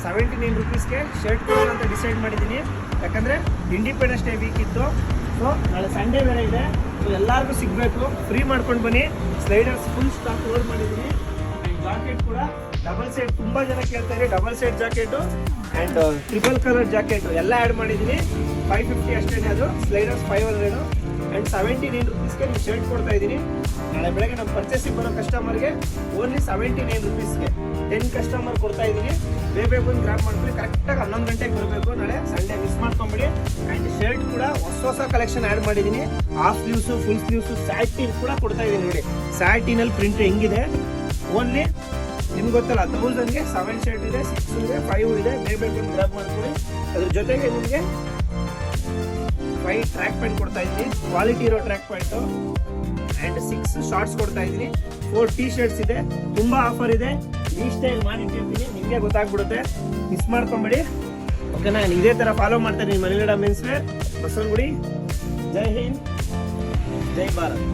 79 ರುಪೀಸ್ಗೆ shirt ಕೊಡೋಣ ಅಂತ decide ಮಾಡಿದ್ದೀನಿ. ಯಾಕಂದರೆ ಇಂಡಿಪೆಂಡೆನ್ಸ್ ಡೇ ವೀಕ್ ಇತ್ತು. ಸೊ ನಾಳೆ ಸಂಡೇ ಬೇರೆ ಇದೆ. ಸೊ ಎಲ್ಲರಿಗೂ ಸಿಗಬೇಕು, ಫ್ರೀ ಮಾಡ್ಕೊಂಡು ಬನ್ನಿ. ಸ್ಲೈಡರ್ಸ್ ಫುಲ್ ಸ್ಟಾಕ್ ಲೋಡ್ ಮಾಡಿದ್ದೀನಿ. ಆ್ಯಂಡ್ ಜಾಕೆಟ್ ಕೂಡ ಡಬಲ್ ಸೈಡ್, ತುಂಬ ಜನ ಕೇಳ್ತಾರೆ double side jacket and triple colour jacket ಎಲ್ಲ ಆ್ಯಡ್ ಮಾಡಿದ್ದೀನಿ. 550 ಅಷ್ಟೇ ಅದು. ಸ್ಲೈಡರ್ಸ್ 500 ಆ್ಯಂಡ್ 79 ರುಪೀಸ್ಗೆ ನೀವು ಶರ್ಟ್ ಕೊಡ್ತಾ ಇದ್ದೀನಿ. ನಾಳೆ ಬೆಳಗ್ಗೆ ನಮ್ಮ ಪರ್ಚೇಸಿಂಗ್ ಬರೋ ಕಸ್ಟಮರ್ಗೆ ಓನ್ಲಿ 79 ರುಪೀಸ್ಗೆ 10 ಕಸ್ಟಮರ್ ಕೊಡ್ತಾ ಇದ್ದೀನಿ. ಬೇಗ ಬಂದು ಗ್ರಾಪ್ ಮಾಡ್ಕೊಳ್ಳಿ. ಕರೆಕ್ಟಾಗಿ 11 ಗಂಟೆಗೆ ಬರಬೇಕು. ನಾಳೆ ಸಂಡೇ ಮಿಸ್ ಮಾಡ್ಕೊಂಬಿಡಿ. ಆ್ಯಂಡ್ ಶರ್ಟ್ ಕೂಡ ಹೊಸ ಕಲೆಕ್ಷನ್ ಆ್ಯಡ್ ಮಾಡಿದ್ದೀನಿ. Half sleeves, full sleeves, satin ಕೂಡ ಕೊಡ್ತಾ ಇದ್ದೀನಿ. ನೋಡಿ ಸ್ಯಾಟಿನಲ್ಲಿ ಪ್ರಿಂಟ್ ಹೆಂಗಿದೆ. ಓನ್ಲಿ ನಿಮ್ಗೆ ಗೊತ್ತಲ್ಲ 1000ಗೆ 7 ಶರ್ಟ್ ಇದೆ, 6 ಇದೆ, 5 ಇದೆ. ಬೇಗ ಬಂದು ಗ್ರಾಪ್ ಮಾಡ್ಕೊಳ್ಳಿ. ಅದ್ರ ಜೊತೆಗೆ ನಿಮಗೆ 5 ಟ್ರ್ಯಾಕ್ ಪ್ಯಾಂಟ್ ಕೊಡ್ತಾ ಇದ್ದೀನಿ, ಕ್ವಾಲಿಟಿ ಇರೋ ಟ್ರ್ಯಾಕ್ ಪ್ಯಾಂಟು ಆ್ಯಂಡ್ 6 ಶಾರ್ಟ್ಸ್ ಕೊಡ್ತಾ ಇದ್ದೀನಿ. 4 ಟೀ ಶರ್ಟ್ಸ್ ಇದೆ. ತುಂಬ ಆಫರ್ ಇದೆ. ಈ ಸ್ಟೈಲ್ ಮಾಡಿಟ್ಟಿರ್ತೀನಿ, ನಿಮಗೆ ಗೊತ್ತಾಗ್ಬಿಡುತ್ತೆ. ಮಿಸ್ ಮಾಡ್ಕೊಂಬಿಡಿ. ಓಕೆನಾ? ಇದೇ ಥರ ಫಾಲೋ ಮಾಡ್ತಾ ಇದ್ದೀನಿ. ಮನೆಗಡ ಮೆನ್ಸ್ ವೇರ್, ಬಸವನಗುಡಿ. ಜೈ ಹಿಂದ್, ಜೈ ಭಾರತ್.